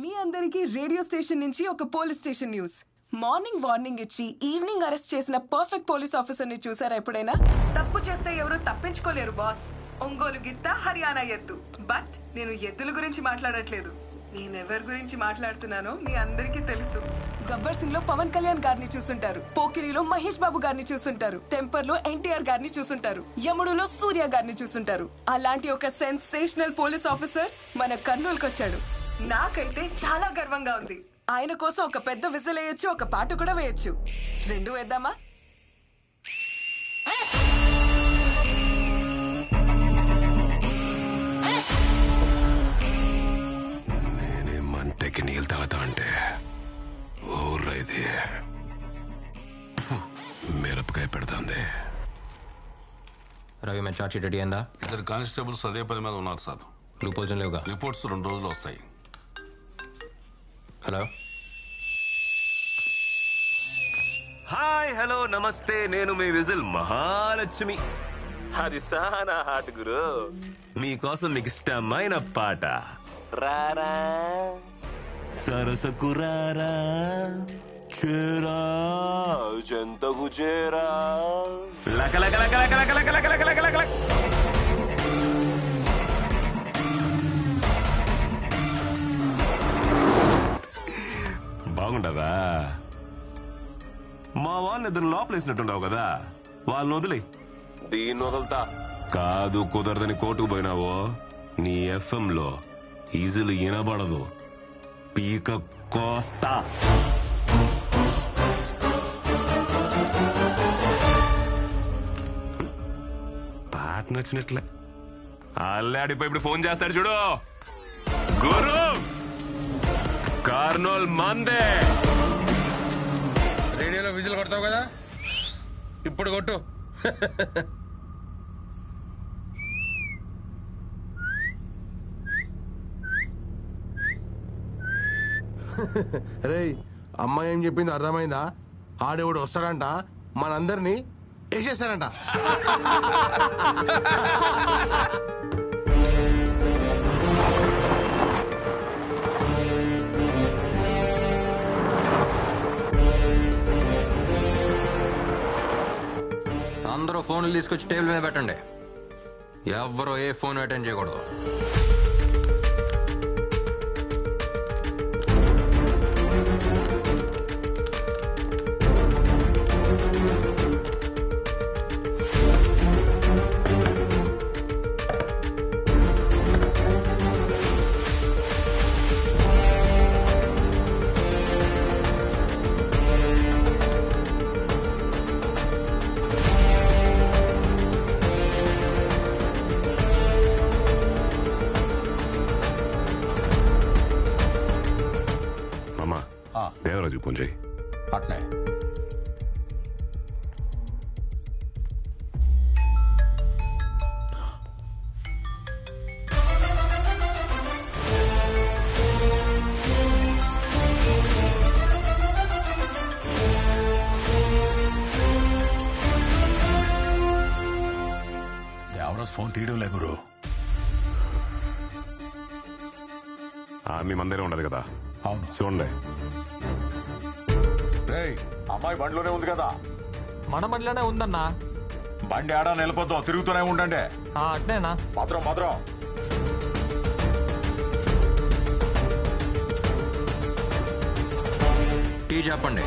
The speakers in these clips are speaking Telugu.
మీ అందరికీ రేడియో స్టేషన్ నుంచి ఒక police station news. Morning warning ఇచ్చి ఈవినింగ్ అరెస్ట్ చేసిన పర్ఫెక్ట్ పోలీస్ ఆఫీసర్ ని చూసారా ఎప్పుడైనా? తప్పు చేస్తే ఎవరు తప్పించుకోలేరు బాస్. ఒంగోలు గిత్త, హర్యానా ఎద్దు. బట్ నేను ఎద్దుల గురించి మాట్లాడట్లేదు. నేనెవరి గురించి మాట్లాడుతున్నానో మీ అందరికీ తెలుసు. గబ్బర్ సింగ్ లో పవన్ కళ్యాణ్ గారిని చూసుంటారు, పోకిరిలో మహేష్ బాబు గారిని చూసుంటారు, టెంపర్ లో ఎన్టీఆర్ గారిని చూసుంటారు, యముడులో సూర్య గారిని చూసుంటారు. అలాంటి ఒక సెన్సేషనల్ పోలీస్ ఆఫీసర్ మన కర్నూలుకి వచ్చాడు. నాకైతే చాలా గర్వంగా ఉంది. ఆయన కోసం ఒక పెద్ద విజిల్ వేయొచ్చు, ఒక పాట కూడా వేయొచ్చు. రెండు వేద్దామా? నేనే మంటకి నీళ్ళు తాగుతా అంటే ఊర్లో ఇది మిరపకాయ పెడుతుంది. రవి మన చార్జ్ షీట్ రెడీ అయిందా? ఇద్దరు కానిస్టేబుల్స్ అదే పని మీద ఉన్నారు సార్. గ్లూకోజన్ లేవుగా? రిపోర్ట్స్ 2 రోజులు వస్తాయి. హలో, హాయ్, హలో, నమస్తే. నేను మీ విజిల్ మహాలక్ష్మి. అది సానా హాట్ గురు. మీకోసం మీకు ఇష్టమైన పాట రారా సరసకు రారా చేరా చెంతకు చేరా లక లక లక లక లక లక లక లక లక లక. బాగుండదా? మా వాళ్ళని ఇద్దరు లోపలేసినట్టుండవు కదా, వాళ్ళని వదిలే. దీన్ని వదులుతా కాదు, కుదరదని కోర్టుకు పోయినావో నీ ఎఫ్ఎం లో ఈజీలు వినబడదు. పీక కోస్తా. పాట నచ్చినట్లే అల్లాడిపోయి ఇప్పుడు ఫోన్ చేస్తాడు చూడు. గురు కార్నూల్ మందే. రేడియోలో విజిల్ కొడతావు కదా, ఇప్పుడు కొట్టు. రేయ్, అమ్మాయి ఏం చెప్పింది అర్థమైందా? ఆడేవాడు వస్తాడంట, మనందరినీ వేసేస్తాడంట. అందరూ ఫోన్లు తీసుకొచ్చి టేబుల్ మీద పెట్టండి. ఎవరో ఏ ఫోన్ అటెండ్ చేయకూడదు. దేవరాజు ఫోన్ చేయి. అట్నే దేవరాజు ఫోన్ తీయడం లే గురు. మీ మందిరం ఉండదు కదా? అవును, చూడండి. అమ్మాయి బండిలోనే ఉంది కదా? మన బండిలోనే ఉందన్నా. బండి ఆడా నిలబొద్దాం, తిరుగుతూనే ఉండండి. అట్నేనా? మాత్రం మాత్రం టీ చెప్పండి.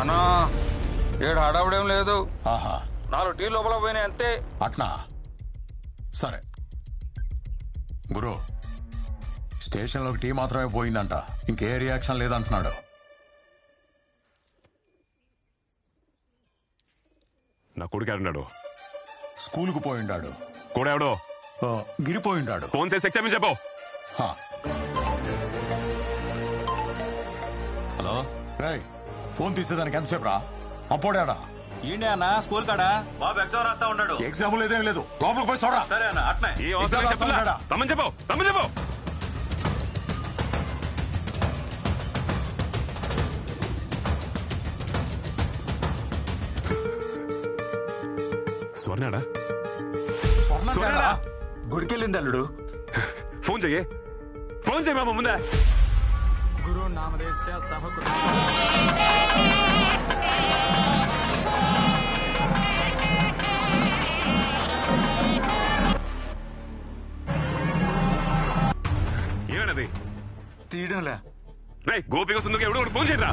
అన్నా, ఏడు హడావుడేం లేదు. ఆహా, 4 టీ లోపల పోయినాయి అంతే. అట్నా? సరే గురు, స్టేషన్లోకి టీ మాత్రమే పోయిందంట, ఇంకే రియాక్షన్ లేదంటున్నాడు. నా కొడుకు ఎవరున్నాడు? స్కూల్కు పోయిండాడు. కూడా ఎవడో గిరిపోయిండాడు. ఫోన్ చేసి ఎక్స్ప్లెయిన్ చెప్పు. హలో రేయ్, ఫోన్ తీసేదానికి ఎంతసేపు రా? అప్పుడాడా ఏంటి అన్న స్కూల్ కాడా? బాబు ఎగ్జామ్ రాస్తా ఉన్నాడు. ఎగ్జామ్ లేదేం లేదు, లోపలికి పోయి చూడరా. సరే అన్న, అట్నే. ఈ అవసరం చెప్తున్నా. రమ్మని చెప్పు. స్వర్ణాడా స్వర్ణ గుడికెళ్ళింది అల్లుడు. ఫోన్ చెయ్యి మామ ముందే. గురు నామదేశ్య సహకుడు. ఏమన్నది? తీయడంలే. రే గోపిక సుందరికి ఎవడో ఒకటి ఫోన్ చేయరా,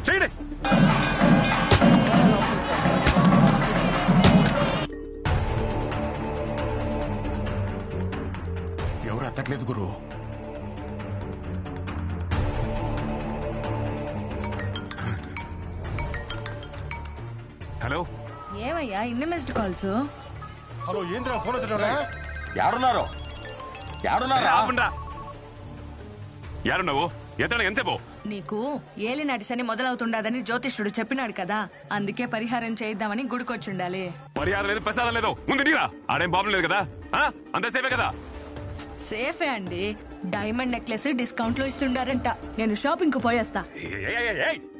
చేయండి. ఎవరు ఎత్తట్లేదు గురు. హలో ఏమయ్యా ఇన్ని మిస్డ్ కాల్స్? హలో ఏంద్రా ఫోన్ వచ్చినా? యాడున్నారో యారున్నావు? ఎత్తడా ఎంతసేపు? నీకు ఏలినాటి శని మొదలవుతుండదని జ్యోతిష్యుడు చెప్పినాడు కదా, అందుకే పరిహారం చేయిద్దామని గుడికొచ్చుండాలి. పరిహారం లేదు, ప్రసాదం లేదు, ముందు నీరా. ఆడేం ప్రాబ్లం లేదు కదా, అంత సేఫే కదా? సేఫే అండి. డైమండ్ నెక్లెస్ డిస్కౌంట్ లో ఇస్తుండారంట. నేను షాపింగ్ కు పోయేస్తా.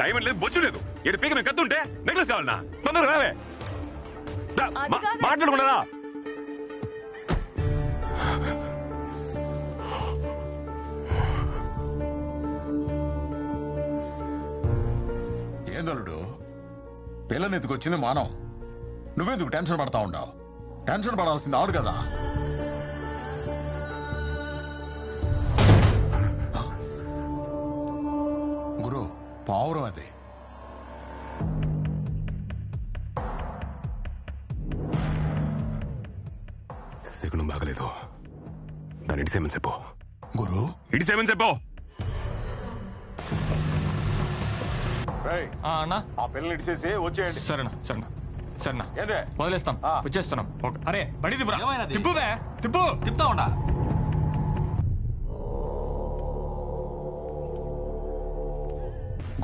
టైం లేదు, బొచ్చు లేదు. ఇటు పీక మేము కత్తుంటే నెక్లెస్ కావాలన్నా? తొందరగా రావే. మాట్లాడుకున్నారా? ఏందలుడు పిల్లని ఎత్తుకొచ్చింది మానం. నువ్వెందుకు టెన్షన్ పడతా ఉండవు? టెన్షన్ పడాల్సింది ఆడు కదా. గురు పావురం అది. శకునం బాగలేదు, దాన్ని ఇడిసేమని చెప్పు. గురు ఇడిసేమని చెప్పు. అన్నా ఆ పిల్లలు ఇడిచేసి వచ్చేయండి. సరేనా ఏందే? వదిలేస్తాం, వచ్చేస్తున్నాం. అరే బండి తిప్పురా. తిప్పు బే, తిప్పుతా ఉండా.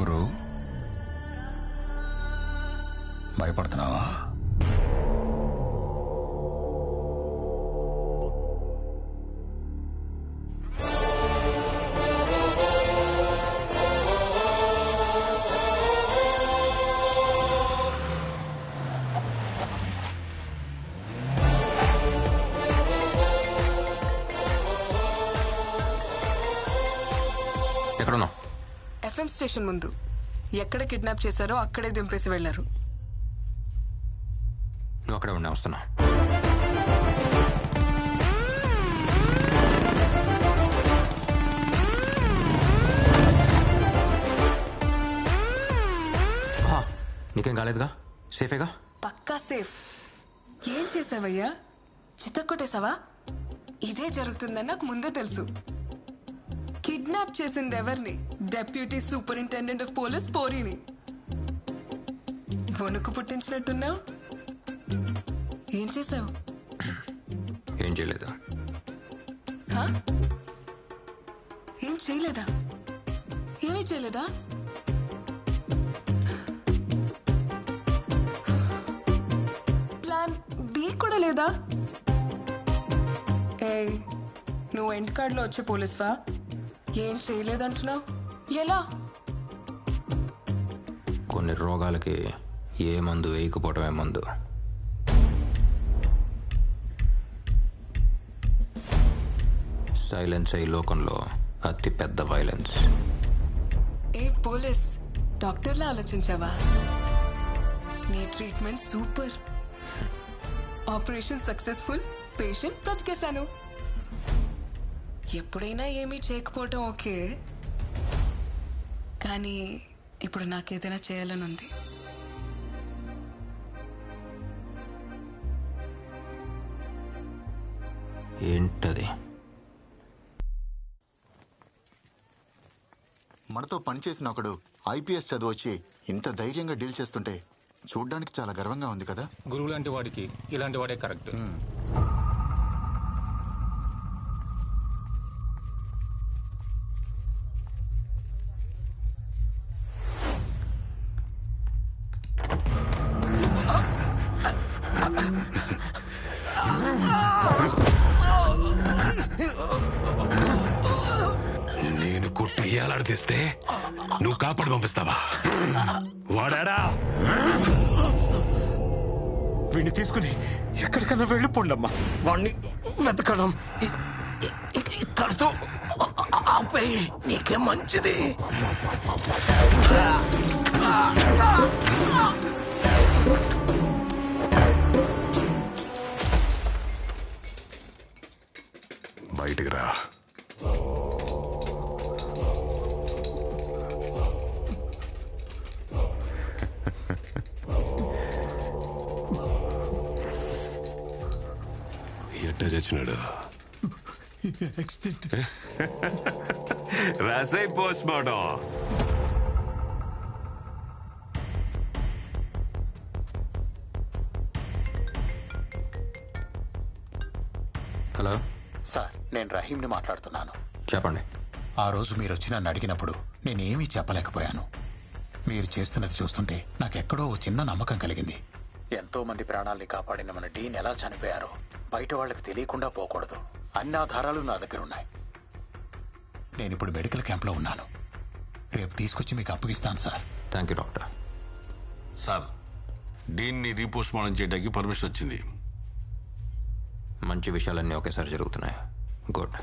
గురు భయపడుతున్నావా? ఎక్కడున్నావు? ఎఫ్ఎం స్టేషన్ ముందు. ఎక్కడ కిడ్నాప్ చేశారో అక్కడే దింపేసి వెళ్లారు. నువ్వు అక్కడే ఉన్నా, వస్తున్నా. నీకేం కాలేదుగా? సేఫేగా? పక్కా సేఫ్. ఏం చేసావయ్యా? చిత్తకొట్టేశావా? ఇదే జరుగుతుందని నాకు ముందే తెలుసు. కిడ్నాప్ చేసింది ఎవరిని? డెప్యూటీ సూపరింటెండెంట్ ఆఫ్ పోలీస్ పోరీని. వణుకు పుట్టించినట్టున్నావు. ఏం చేసావు? ఏం చేయలేదు. ఏం చేయలేదా? ఏమీ చేయలేదా? ప్లాన్ బి కూడా లేదా? ఏయ్, నువ్వు ఎండ్ కార్డ్ లో వచ్చే పోలీస్వా? ఏం చేయలేదంటున్నావు? ఎలా? కొన్ని రోగాలకి ఏ మందు వేయకపోవటమే మందు. సైలెన్స్ అయి లోకంలో అతి పెద్ద వైలెన్స్. ఏ పోలీస్, డాక్టర్లా ఆలోచించావా? నీ treatment super. Operation successful, patient బ్రతికేశాను. ఎప్పుడైనా ఏమీ చేయకపోవటం ఓకే, కానీ ఇప్పుడు నాకేదైనా చేయాలని ఉంది. ఏంటది? మనతో పనిచేసిన ఒకడు ఐపీఎస్ చదివొచ్చి ఇంత ధైర్యంగా డీల్ చేస్తుంటే చూడ్డానికి చాలా గర్వంగా ఉంది కదా. గురువు లాంటి వాడికి ఇలాంటి వాడే కరెక్ట్. నేను కొట్టి ఏలాడితేస్తే నువ్వు కాపాడు పంపిస్తావా? వాడాడా? వీడిని తీసుకుని ఎక్కడికైనా వెళ్ళిపోండమ్మా. వాణ్ణి వెతకడం ఇక్కడితో ఆపేయి, నీకే మంచిది. బయటికి రా. ఎట్ట చచ్చినాడు? రాసై పోస్ట్ మార్టం. హలో సార్, నేను రహీంని మాట్లాడుతున్నాను. చెప్పండి. ఆ రోజు మీరు వచ్చి నన్ను అడిగినప్పుడు నేనేమీ చెప్పలేకపోయాను. మీరు చేస్తున్నది చూస్తుంటే నాకెక్కడో ఓ చిన్న నమ్మకం కలిగింది. ఎంతో మంది ప్రాణాల్ని కాపాడిన మన డీన్ ఎలా చనిపోయారో బయట వాళ్ళకి తెలియకుండా పోకూడదు. అన్ని ఆధారాలు నా దగ్గర ఉన్నాయి. నేను ఇప్పుడు మెడికల్ క్యాంప్లో ఉన్నాను. రేపు తీసుకొచ్చి మీకు అప్పగిస్తాను sir. Thank you doctor. Sir, డీన్ని రీపోస్ట్ మార్టం చేయడానికి పర్మిషన్ వచ్చింది. మంచి విషయాలన్నీ ఒకేసారి జరుగుతున్నాయి. గుడ్.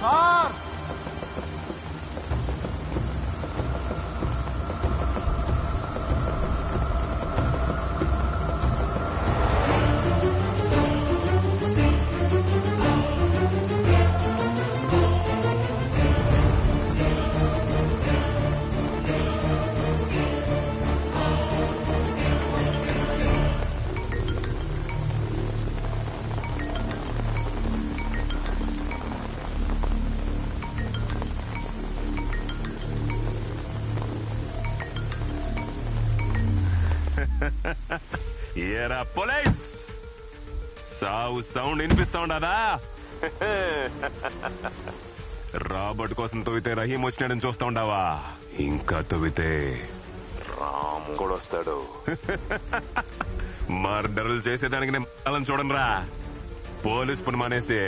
సార్, ఏరా పోలీస్, సావు సౌండ్ వినిపిస్తా ఉండదా? రాబర్ట్ కోసం తవ్వితే రహీం వచ్చినాడని చూస్తా ఉండవా? ఇంకా తవ్వితే రామ్ కూడా వస్తాడు. మర్డర్లు చేసేదానికి నేను వాళ్ళని చూడనురా. పోలీస్ పని మానేసి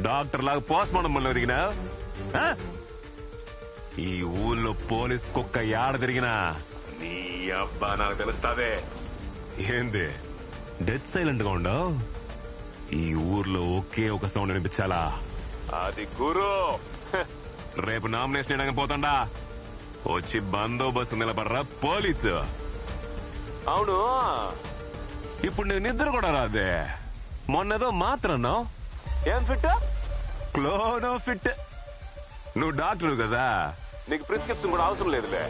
డాక్టర్ లాగా పోస్ట్ మార్టం పనిలో దిగినా ఈ ఊళ్ళో పోలీస్ కుక్క యాడ తిరిగినా నీ అబ్బా నాకు తెలుస్తాదే. ఏంది డెత్ సైలెంట్ గా ఉండవు? ఈ ఊర్లో ఒకే ఒక సౌండ్ వినిపించాలా, అది గురు. రేపు నామినేషన్ వేయడానికి పోతాండా, వచ్చి బందోబస్తు నిలబడరా పోలీసు. అవును, ఇప్పుడు నేను నిద్ర కూడా రాదే. మొన్నదో మాత్రం ఏం ఫిట్, క్లోనో ఫిట్. నువ్వు డాక్టర్ కదా, నీకు ప్రిస్క్రిప్షన్ కూడా అవసరం లేదులే.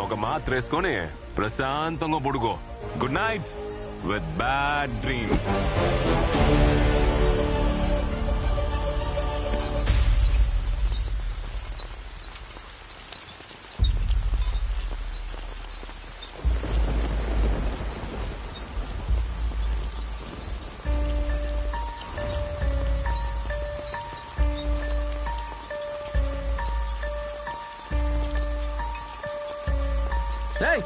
ఒక మాత్ర వేసుకొని ప్రశాంతంగా పడుకో. Good night with bad dreams. Hey!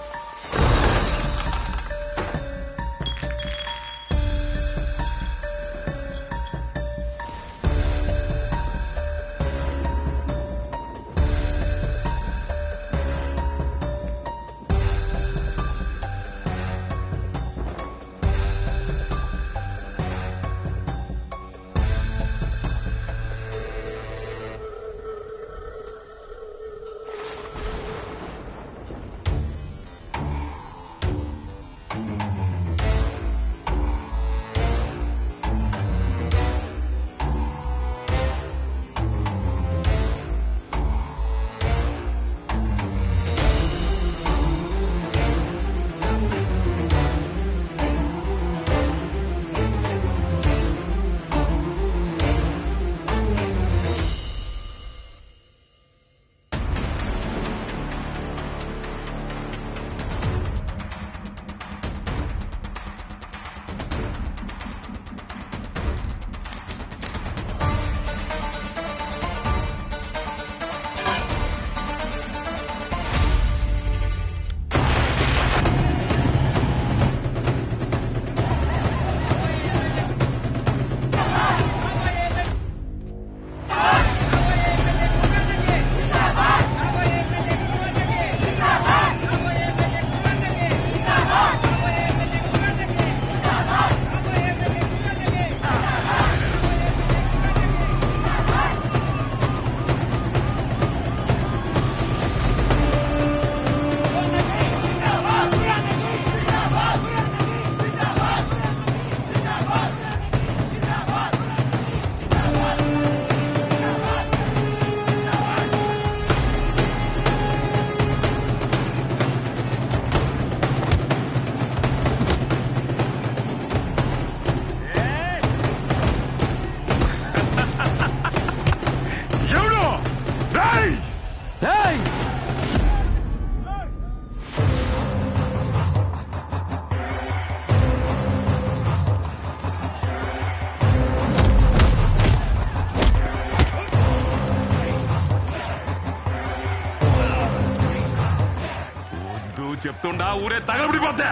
చెప్తుండా ఊరే తగలబడిపోద్దా.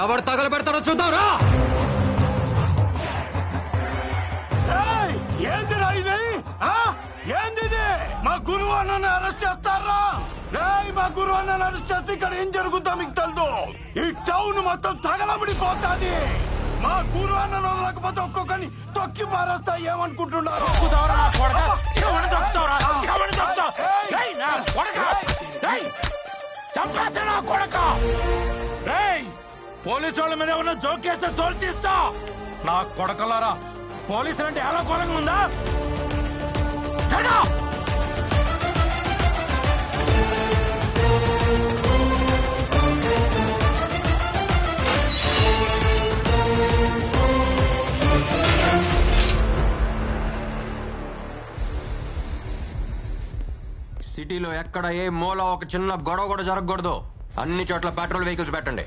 ఎవరు తగల పెడతారో చూద్దాంరా. ఏందిరా ఇది? ఏంది? మా గురువు అన్నని అరెస్ట్ చేస్తారా? మా గురువు అన్నని అరెస్ట్ చేస్తే ఇక్కడ ఏం జరుగుతా మీకు తెలుదు. ఈ టౌన్ మొత్తం తగలబడిపోతాది. మా గురువు అన్నను వదలకపోతే ఒక్కొక్కని తొక్కి పారేస్తా. ఏమనుకుంటున్నారు? పోలీసు వాళ్ళ మీద ఏమన్నా జోకేస్తే తోలు తీస్తా. నా కొడకలారా, పోలీసులు అంటే ఎలా ఘోరంగా ఉందా? సిటీలో ఎక్కడ ఏ మూల ఒక చిన్న గొడవ కూడా జరగకూడదు. అన్ని చోట్ల పెట్రోల్ వెహికల్స్ పెట్టండి.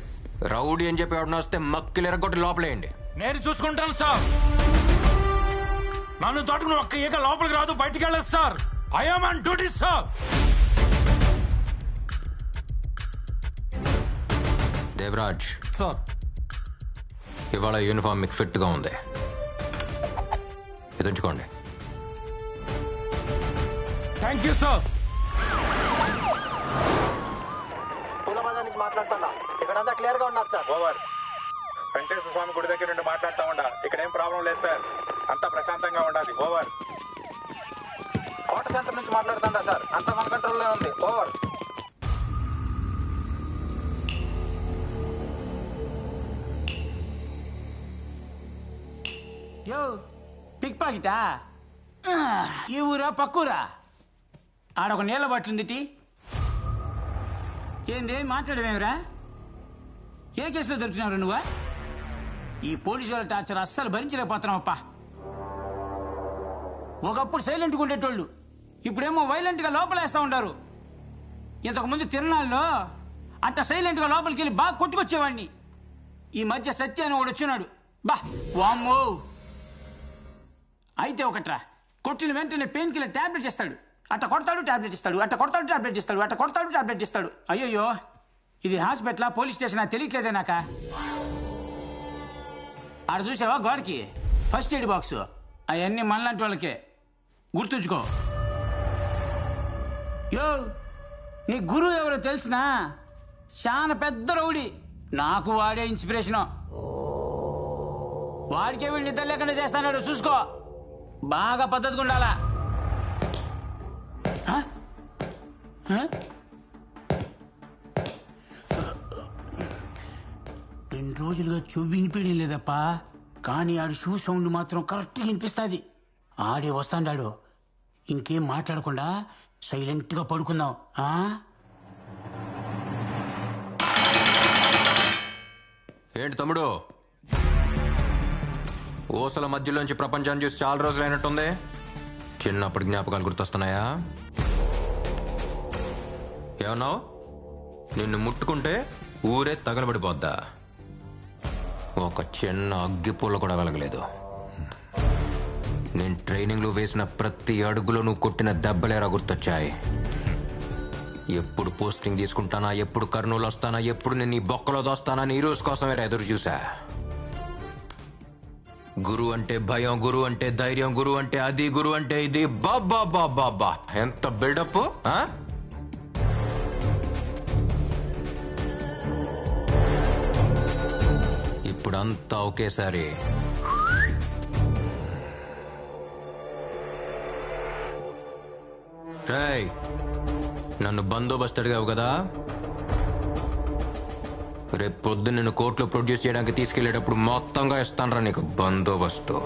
రౌడీ అని చెప్పి ఎవడన్నా వస్తే మక్కిలు ఎరగొట్టి లోపలేయండి. నేను చూసుకుంటాను సార్. నన్ను తోటకుని ఒక్క ఈగ లోపలికి రాదు, బయటికి వెళ్ళదు sir. I am on duty sir. Devaraj sir, ఇవాళ యూనిఫామ్ మీకు ఫిట్ గా ఉంది. ఇది ఉంచుకోండి. Thank you sir. మాట్లాడుతున్నా, ఇక్కడంతా క్లియర్ గా ఉన్నది సార్. ఓవర్. వెంకటేశ్వర స్వామి గుడి దగ్గర నుండి మాట్లాడుతూ ఉండా. ఇక్కడ ఏం ప్రాబ్లం లేదు సార్. అంతా ప్రశాంతంగా ఉండాలి. ఓవర్. కోట సెంటర్ నుంచి మాట్లాడుతుండా సార్. అంతా మన కంట్రోల్లో ఉంది. ఓవర్. యో పిక్ పాకెటా? ఈ ఊరా పక్కూరా? ఆడొక నీళ్ళ బాటిల్ ఏంది మాట్లాడమేమిరా? ఏ కేసులో దొరికినావు నువ్వా? ఈ పోలీసు వాళ్ళ టార్చర్ అస్సలు భరించలేకపోతున్నావప్పా. ఒకప్పుడు సైలెంట్గా ఉండేటోళ్ళు ఇప్పుడేమో వైలెంట్గా లోపలేస్తూ ఉంటారు. ఇంతకుముందు తిరునాళ్ళలో అట్ట సైలెంట్గా లోపలికి వెళ్ళి బాగా కొట్టుకొచ్చేవాడిని. ఈ మధ్య సత్య అని ఒకడు వచ్చినాడు. బా వామ్మో. అయితే ఒకట్రా, కొట్టిన వెంటనే పెయిన్ కిల్లర్ టాబ్లెట్ ఇస్తాడు. అట్ట కొడతాడు టాబ్లెట్ ఇస్తాడు, అట్ట కొడతాడు టాబ్లెట్ ఇస్తాడు, అట్ట కొడతాడు టాబ్లెట్ ఇస్తాడు. అయ్యయ్యో, ఇది హాస్పిటల్ పోలీస్ స్టేషన్ తెలియట్లేదే నాక. ఆడ చూసావా గోడకి ఫస్ట్ ఎయిడ్ బాక్స్? అవన్నీ మనలాంటి వాళ్ళకే, గుర్తుంచుకో. యో, నీ గురువు ఎవరో తెలిసినా? చాలా పెద్ద రౌడీ. నాకు వాడే ఇన్స్పిరేషను. వాడికే వీళ్ళు నిద్ర లేకుండా చేస్తాడు. చూసుకో, బాగా పద్ధతిగా ఉండాలా. 2 రోజులుగా చెవి వినిపించడం లేదప్పా. కానీ ఆడు షూ సౌండ్ మాత్రం కరెక్ట్గా వినిపిస్తుంది. ఆడే వస్తాడాడు. ఇంకేం మాట్లాడకుండా సైలెంట్గా పడుకుందాం. ఏంటి తమ్ముడు, ఊసల మధ్యలోంచి ప్రపంచాన్ని చూసి చాలా రోజులు అయినట్టుంది. చిన్నప్పుడు జ్ఞాపకాలు గుర్తొస్తున్నాయా? ఏమన్నావు? నిన్ను ముట్టుకుంటే ఊరే తగలబడిపోద్దా? ఒక చిన్న అగ్గిపూల కూడా వెలగలేదు. నేను ట్రైనింగ్లో వేసిన ప్రతి అడుగులో నువ్వు కొట్టిన దెబ్బలేరా గుర్తొచ్చాయి. ఎప్పుడు పోస్టింగ్ తీసుకుంటానా, ఎప్పుడు కర్నూలు వస్తానా, ఎప్పుడు నేను ఈ బొక్కలో దోస్తానా అని ఈ రోజు కోసమే ఎదురు చూసా. గురువు అంటే భయం, గురువు అంటే ధైర్యం, గురువు అంటే అది, గురువు అంటే ఇది. బాబా బాబా బాబా, ఎంత బిల్డప్! ఇప్పుడంతా ఒకేసారి రేయ్, నన్ను బందోబస్తు అడిగావు కదా, రేపు పొద్దున్న నిన్ను కోర్టులో ప్రొడ్యూస్ చేయడానికి తీసుకెళ్లేటప్పుడు మొత్తంగా ఇస్తానరా నీకు బందోబస్తు.